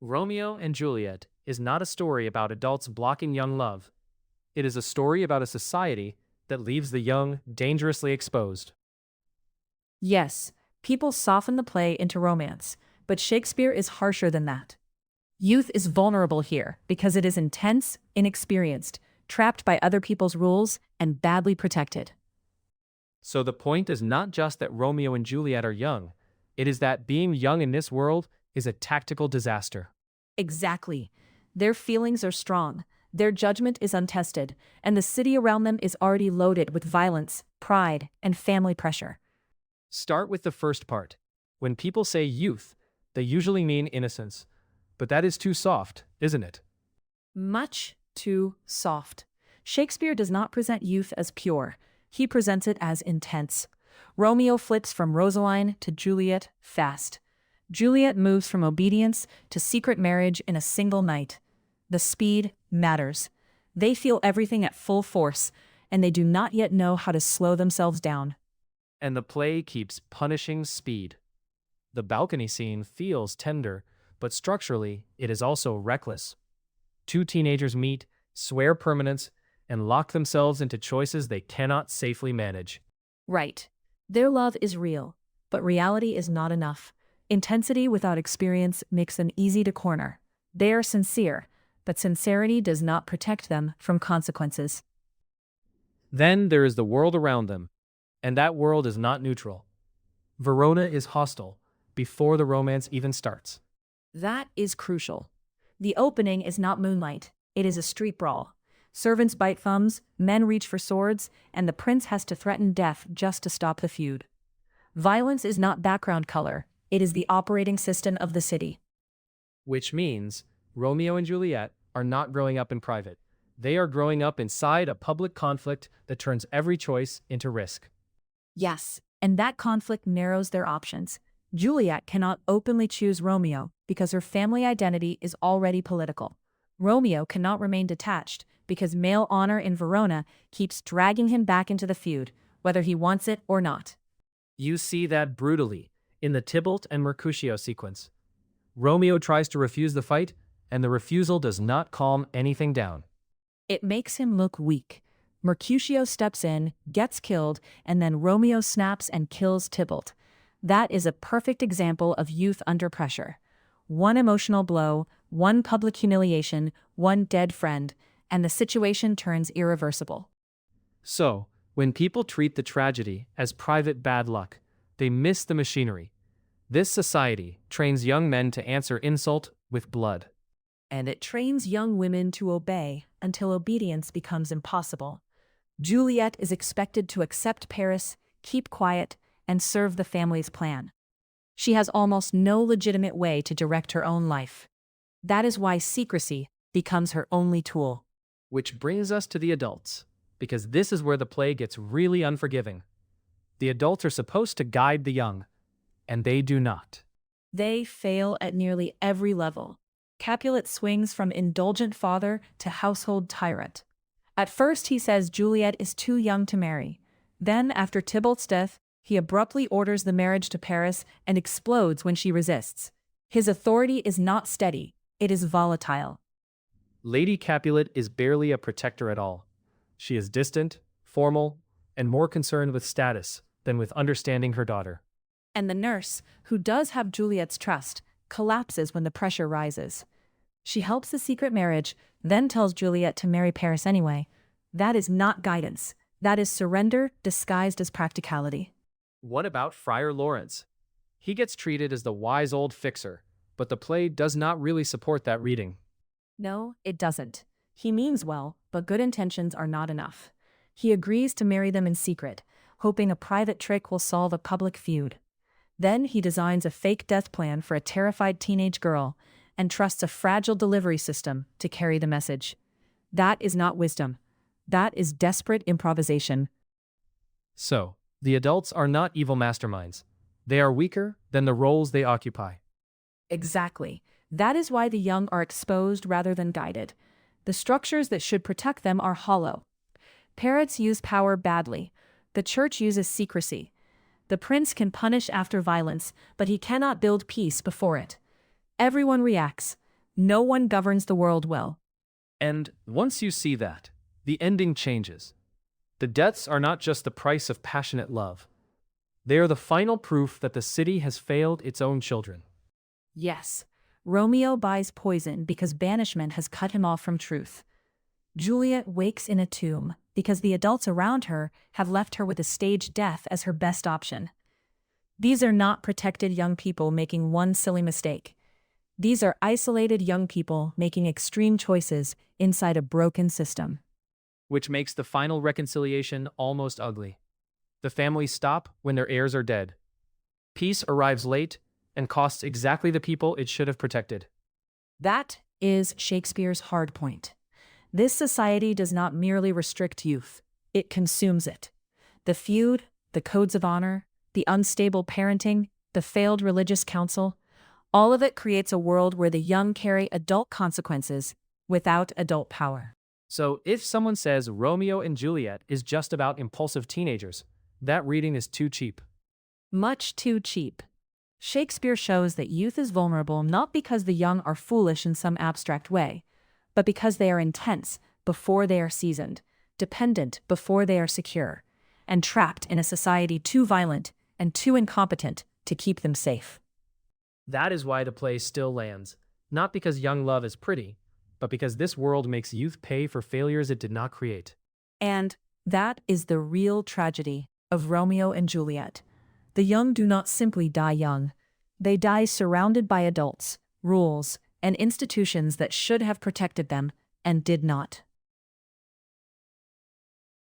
Romeo and Juliet is not a story about adults blocking young love. It is a story about a society that leaves the young dangerously exposed. Yes, people soften the play into romance, but Shakespeare is harsher than that. Youth is vulnerable here because it is intense, inexperienced, trapped by other people's rules, and badly protected. So the point is not just that Romeo and Juliet are young, it is that being young in this world is a tactical disaster. Exactly. Their feelings are strong, their judgment is untested, and the city around them is already loaded with violence, pride, and family pressure. Start with the first part. When people say youth, they usually mean innocence. But that is too soft, isn't it? Much too soft. Shakespeare does not present youth as pure. He presents it as intense. Romeo flips from Rosaline to Juliet fast. Juliet moves from obedience to secret marriage in a single night. The speed matters. They feel everything at full force, and they do not yet know how to slow themselves down. And the play keeps punishing speed. The balcony scene feels tender, but structurally, it is also reckless. Two teenagers meet, swear permanence, and lock themselves into choices they cannot safely manage. Right. Their love is real, but reality is not enough. Intensity without experience makes them easy to corner. They are sincere, but sincerity does not protect them from consequences. Then there is the world around them, and that world is not neutral. Verona is hostile before the romance even starts. That is crucial. The opening is not moonlight, it is a street brawl. Servants bite thumbs, men reach for swords, and the prince has to threaten death just to stop the feud. Violence is not background color, it is the operating system of the city. Which means Romeo and Juliet are not growing up in private. They are growing up inside a public conflict that turns every choice into risk. Yes, and that conflict narrows their options. Juliet cannot openly choose Romeo because her family identity is already political. Romeo cannot remain detached because male honor in Verona keeps dragging him back into the feud, whether he wants it or not. You see that brutally in the Tybalt and Mercutio sequence. Romeo tries to refuse the fight, and the refusal does not calm anything down. It makes him look weak. Mercutio steps in, gets killed, and then Romeo snaps and kills Tybalt. That is a perfect example of youth under pressure. One emotional blow, one public humiliation, one dead friend, and the situation turns irreversible. So, when people treat the tragedy as private bad luck, they miss the machinery. This society trains young men to answer insult with blood. And it trains young women to obey until obedience becomes impossible. Juliet is expected to accept Paris, keep quiet, and serve the family's plan. She has almost no legitimate way to direct her own life. That is why secrecy becomes her only tool. Which brings us to the adults, because this is where the play gets really unforgiving. The adults are supposed to guide the young, and they do not. They fail at nearly every level. Capulet swings from indulgent father to household tyrant. At first he says Juliet is too young to marry. Then, after Tybalt's death, he abruptly orders the marriage to Paris and explodes when she resists. His authority is not steady, it is volatile. Lady Capulet is barely a protector at all. She is distant, formal, and more concerned with status than with understanding her daughter. And the nurse, who does have Juliet's trust, collapses when the pressure rises. She helps the secret marriage, then tells Juliet to marry Paris anyway. That is not guidance. That is surrender disguised as practicality. What about Friar Lawrence? He gets treated as the wise old fixer, but the play does not really support that reading. No, it doesn't. He means well, but good intentions are not enough. He agrees to marry them in secret, hoping a private trick will solve a public feud. Then he designs a fake death plan for a terrified teenage girl and trusts a fragile delivery system to carry the message. That is not wisdom. That is desperate improvisation. So, the adults are not evil masterminds. They are weaker than the roles they occupy. Exactly. That is why the young are exposed rather than guided. The structures that should protect them are hollow. Parents use power badly. The church uses secrecy. The prince can punish after violence, but he cannot build peace before it. Everyone reacts. No one governs the world well. And once you see that, the ending changes. The deaths are not just the price of passionate love. They are the final proof that the city has failed its own children. Yes, Romeo buys poison because banishment has cut him off from truth. Juliet wakes in a tomb because the adults around her have left her with a staged death as her best option. These are not protected young people making one silly mistake. These are isolated young people making extreme choices inside a broken system. Which makes the final reconciliation almost ugly. The families stop when their heirs are dead. Peace arrives late and costs exactly the people it should have protected. That is Shakespeare's hard point. This society does not merely restrict youth, it consumes it. The feud, the codes of honor, the unstable parenting, the failed religious council, all of it creates a world where the young carry adult consequences without adult power. So if someone says Romeo and Juliet is just about impulsive teenagers, that reading is too cheap. Much too cheap. Shakespeare shows that youth is vulnerable not because the young are foolish in some abstract way, but because they are intense before they are seasoned, dependent before they are secure, and trapped in a society too violent and too incompetent to keep them safe. That is why the play still lands, not because young love is pretty, but because this world makes youth pay for failures it did not create. And that is the real tragedy of Romeo and Juliet. The young do not simply die young. They die surrounded by adults, rules, and institutions that should have protected them and did not.